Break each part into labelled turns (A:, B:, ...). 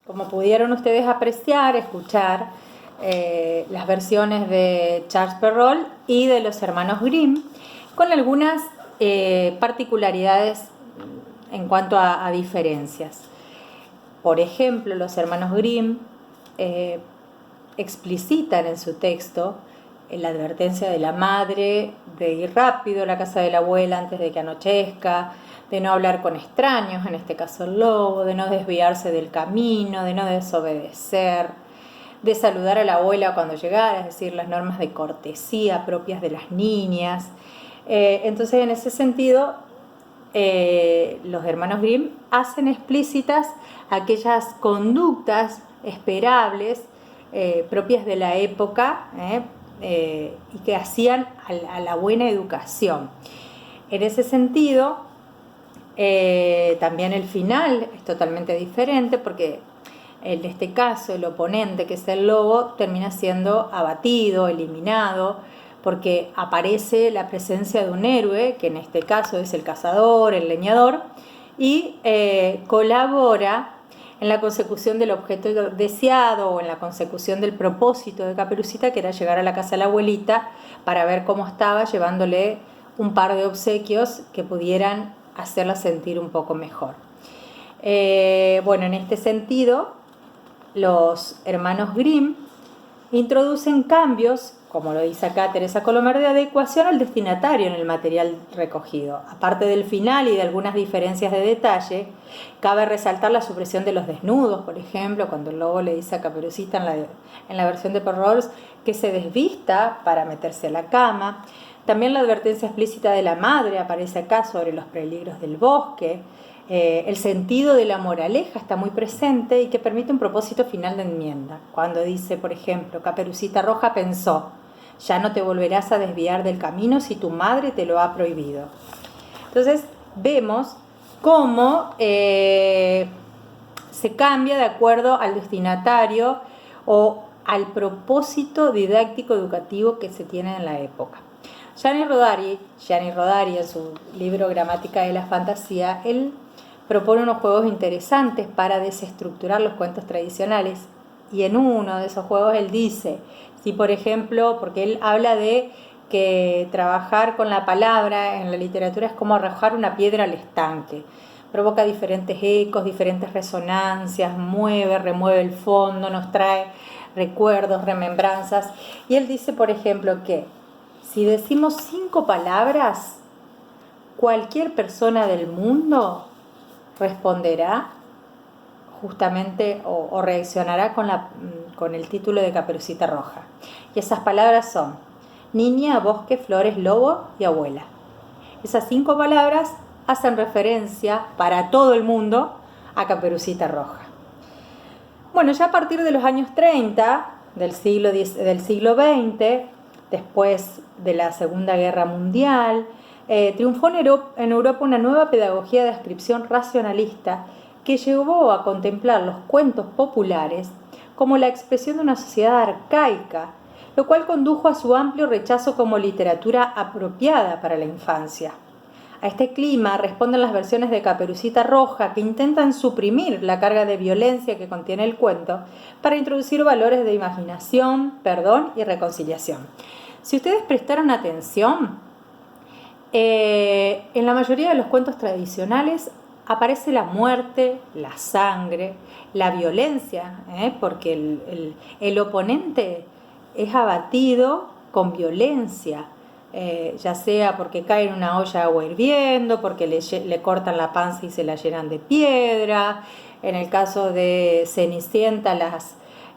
A: Como pudieron ustedes apreciar, escuchar las versiones de Charles Perrault y de los hermanos Grimm, con algunas particularidades en cuanto a diferencias. Por ejemplo, los hermanos Grimm explicitan en su texto la advertencia de la madre de ir rápido a la casa de la abuela antes de que anochezca, de no hablar con extraños, en este caso el lobo, de no desviarse del camino, de no desobedecer, de saludar a la abuela cuando llegara, es decir, las normas de cortesía propias de las niñas. Entonces, en ese sentido, los hermanos Grimm hacen explícitas aquellas conductas esperables propias de la época y que hacían a la buena educación. En ese sentido, también el final es totalmente diferente, porque en este caso el oponente, que es el lobo, termina siendo abatido, eliminado, porque aparece la presencia de un héroe, que en este caso es el cazador, el leñador, y colabora en la consecución del objeto deseado o en la consecución del propósito de Caperucita, que era llegar a la casa de la abuelita para ver cómo estaba, llevándole un par de obsequios que pudieran hacerla sentir un poco mejor. Bueno, en este sentido, los hermanos Grimm introducen cambios, como lo dice acá Teresa Colomer, de adecuación al destinatario en el material recogido. Aparte del final y de algunas diferencias de detalle, cabe resaltar la supresión de los desnudos, por ejemplo, cuando el lobo le dice a Caperucita en la versión de Perrault que se desvista para meterse a la cama. También la advertencia explícita de la madre aparece acá sobre los peligros del bosque. El sentido de la moraleja está muy presente y que permite un propósito final de enmienda. Cuando dice, por ejemplo, Caperucita Roja pensó: ya no te volverás a desviar del camino si tu madre te lo ha prohibido. Entonces vemos cómo se cambia de acuerdo al destinatario o al propósito didáctico educativo que se tiene en la época. Gianni Rodari, en su libro Gramática de la Fantasía, él propone unos juegos interesantes para desestructurar los cuentos tradicionales, y en uno de esos juegos él dice, si por ejemplo, porque él habla de que trabajar con la palabra en la literatura es como arrojar una piedra al estanque, provoca diferentes ecos, diferentes resonancias, remueve el fondo, nos trae recuerdos, remembranzas, y él dice, por ejemplo, que si decimos 5 palabras, cualquier persona del mundo responderá justamente o reaccionará con el título de Caperucita Roja. Y esas palabras son niña, bosque, flores, lobo y abuela. Esas 5 palabras hacen referencia para todo el mundo a Caperucita Roja. Bueno, ya a partir de los años 30 del siglo XX, después de la Segunda Guerra Mundial, triunfó en Europa una nueva pedagogía de descripción racionalista que llevó a contemplar los cuentos populares como la expresión de una sociedad arcaica, lo cual condujo a su amplio rechazo como literatura apropiada para la infancia. A este clima responden las versiones de Caperucita Roja, que intentan suprimir la carga de violencia que contiene el cuento para introducir valores de imaginación, perdón y reconciliación. Si ustedes prestaron atención, en la mayoría de los cuentos tradicionales aparece la muerte, la sangre, la violencia, porque el oponente es abatido con violencia, ya sea porque cae en una olla de agua hirviendo, porque le cortan la panza y se la llenan de piedra. En el caso de Cenicienta,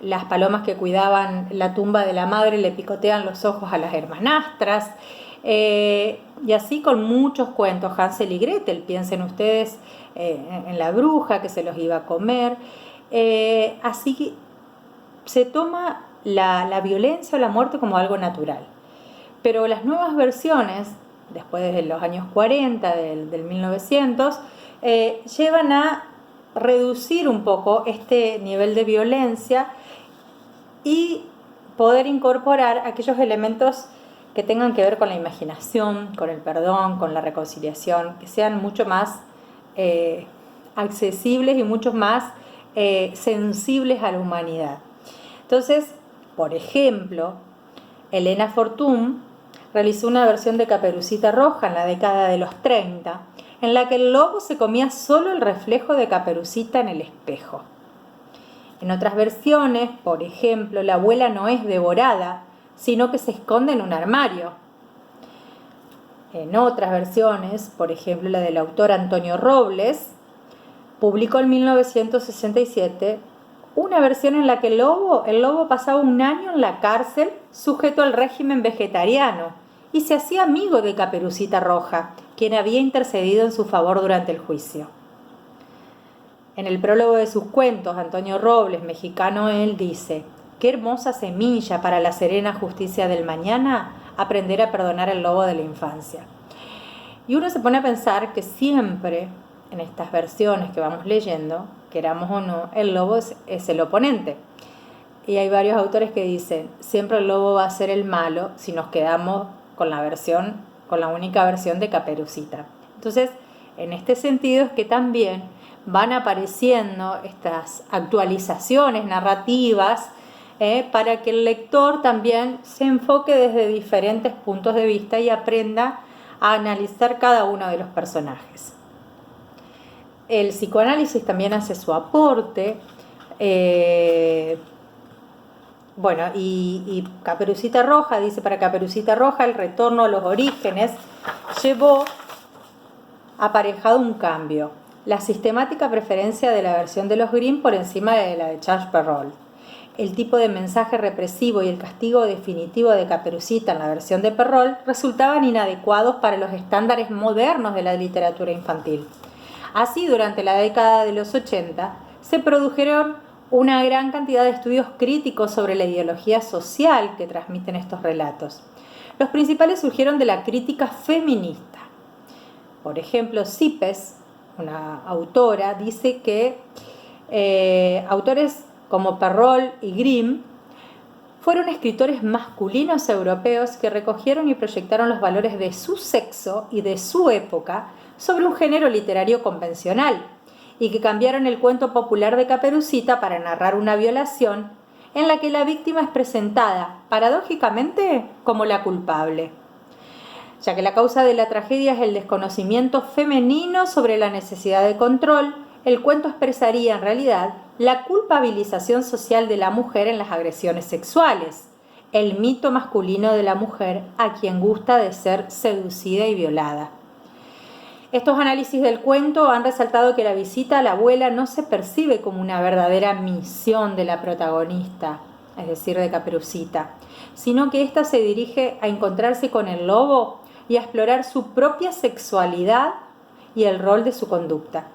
A: las palomas que cuidaban la tumba de la madre le picotean los ojos a las hermanastras. Y así con muchos cuentos. Hansel y Gretel, piensen ustedes en la bruja que se los iba a comer. Así que se toma la violencia o la muerte como algo natural. Pero las nuevas versiones, después de los años 40, del 1900, llevan a reducir un poco este nivel de violencia y poder incorporar aquellos elementos que tengan que ver con la imaginación, con el perdón, con la reconciliación, que sean mucho más accesibles y mucho más sensibles a la humanidad. Entonces, por ejemplo, Elena Fortún realizó una versión de Caperucita Roja en la década de los 30, en la que el lobo se comía solo el reflejo de Caperucita en el espejo. En otras versiones, por ejemplo, la abuela no es devorada, sino que se esconde en un armario. En otras versiones, por ejemplo la del autor Antonio Robles, publicó en 1967 una versión en la que el lobo pasaba un año en la cárcel sujeto al régimen vegetariano y se hacía amigo de Caperucita Roja, quien había intercedido en su favor durante el juicio. En el prólogo de sus cuentos, Antonio Robles, mexicano él, dice: «Qué hermosa semilla para la serena justicia del mañana aprender a perdonar al lobo de la infancia». Y uno se pone a pensar que siempre, en estas versiones que vamos leyendo, queramos o no, el lobo es el oponente. Y hay varios autores que dicen, siempre el lobo va a ser el malo si nos quedamos con la única versión de Caperucita. Entonces, en este sentido es que también van apareciendo estas actualizaciones narrativas para que el lector también se enfoque desde diferentes puntos de vista y aprenda a analizar cada uno de los personajes. El psicoanálisis también hace su aporte. Y Caperucita Roja, dice, para Caperucita Roja el retorno a los orígenes llevó aparejado un cambio, la sistemática preferencia de la versión de los Grimm por encima de la de Charles Perrault. El tipo de mensaje represivo y el castigo definitivo de Caperucita en la versión de Perrault resultaban inadecuados para los estándares modernos de la literatura infantil. Así, durante la década de los 80, se produjeron una gran cantidad de estudios críticos sobre la ideología social que transmiten estos relatos. Los principales surgieron de la crítica feminista. Por ejemplo, Sipes, una autora, dice que autores como Perrault y Grimm fueron escritores masculinos europeos que recogieron y proyectaron los valores de su sexo y de su época sobre un género literario convencional y que cambiaron el cuento popular de Caperucita para narrar una violación en la que la víctima es presentada, paradójicamente, como la culpable. Ya que la causa de la tragedia es el desconocimiento femenino sobre la necesidad de control, el cuento expresaría en realidad la culpabilización social de la mujer en las agresiones sexuales, el mito masculino de la mujer a quien gusta de ser seducida y violada. Estos análisis del cuento han resaltado que la visita a la abuela no se percibe como una verdadera misión de la protagonista, es decir, de Caperucita, sino que ésta se dirige a encontrarse con el lobo y a explorar su propia sexualidad y el rol de su conducta.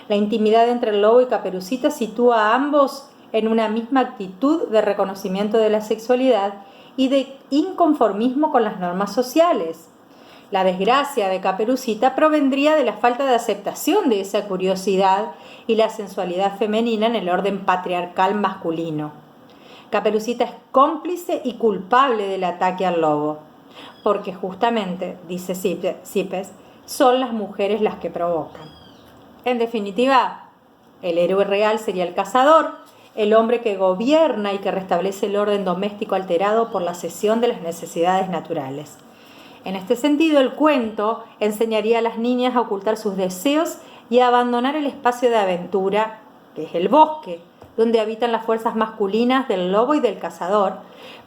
A: La intimidad entre el lobo y Caperucita sitúa a ambos en una misma actitud de reconocimiento de la sexualidad y de inconformismo con las normas sociales. La desgracia de Caperucita provendría de la falta de aceptación de esa curiosidad y la sensualidad femenina en el orden patriarcal masculino. Caperucita es cómplice y culpable del ataque al lobo, porque justamente, dice Sipes, son las mujeres las que provocan. En definitiva, el héroe real sería el cazador, el hombre que gobierna y que restablece el orden doméstico alterado por la cesión de las necesidades naturales. En este sentido, el cuento enseñaría a las niñas a ocultar sus deseos y a abandonar el espacio de aventura, que es el bosque, donde habitan las fuerzas masculinas del lobo y del cazador,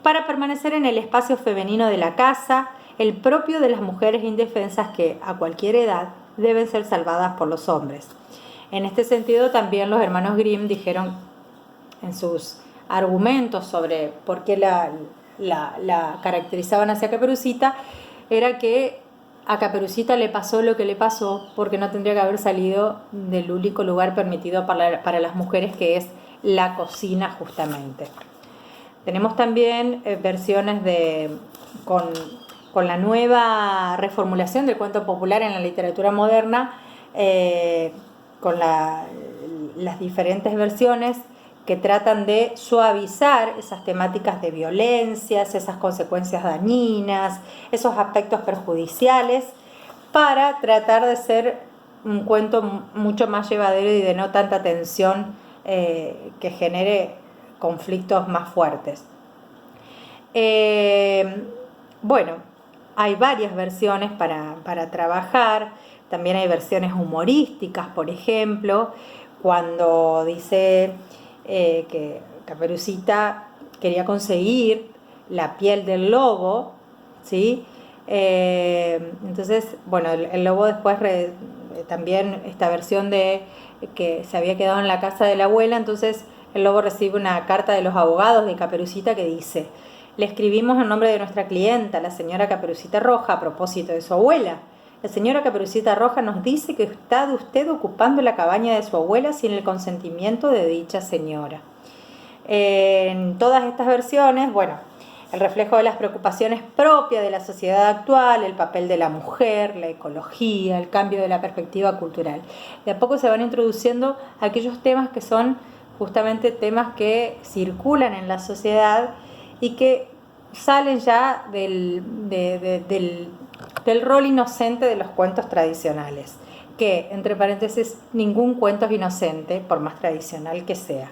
A: para permanecer en el espacio femenino de la casa, el propio de las mujeres indefensas que, a cualquier edad, deben ser salvadas por los hombres. En este sentido, también los hermanos Grimm dijeron en sus argumentos sobre por qué la caracterizaban hacia Caperucita, era que a Caperucita le pasó lo que le pasó porque no tendría que haber salido del único lugar permitido para las mujeres, que es la cocina, justamente. Tenemos también versiones con la nueva reformulación del cuento popular en la literatura moderna, con las diferentes versiones que tratan de suavizar esas temáticas de violencias, esas consecuencias dañinas, esos aspectos perjudiciales, para tratar de ser un cuento mucho más llevadero y de no tanta tensión que genere conflictos más fuertes. Bueno, hay varias versiones para trabajar. También hay versiones humorísticas, por ejemplo, cuando dice que Caperucita quería conseguir la piel del lobo, ¿sí? Entonces, bueno, el lobo después también esta versión de que se había quedado en la casa de la abuela, entonces el lobo recibe una carta de los abogados de Caperucita que dice: le escribimos en nombre de nuestra clienta, la señora Caperucita Roja, a propósito de su abuela. La señora Caperucita Roja nos dice que está usted ocupando la cabaña de su abuela sin el consentimiento de dicha señora. En todas estas versiones, bueno, el reflejo de las preocupaciones propias de la sociedad actual, el papel de la mujer, la ecología, el cambio de la perspectiva cultural. De a poco se van introduciendo aquellos temas que son justamente temas que circulan en la sociedad y que salen ya del rol inocente de los cuentos tradicionales, que, entre paréntesis, ningún cuento es inocente, por más tradicional que sea.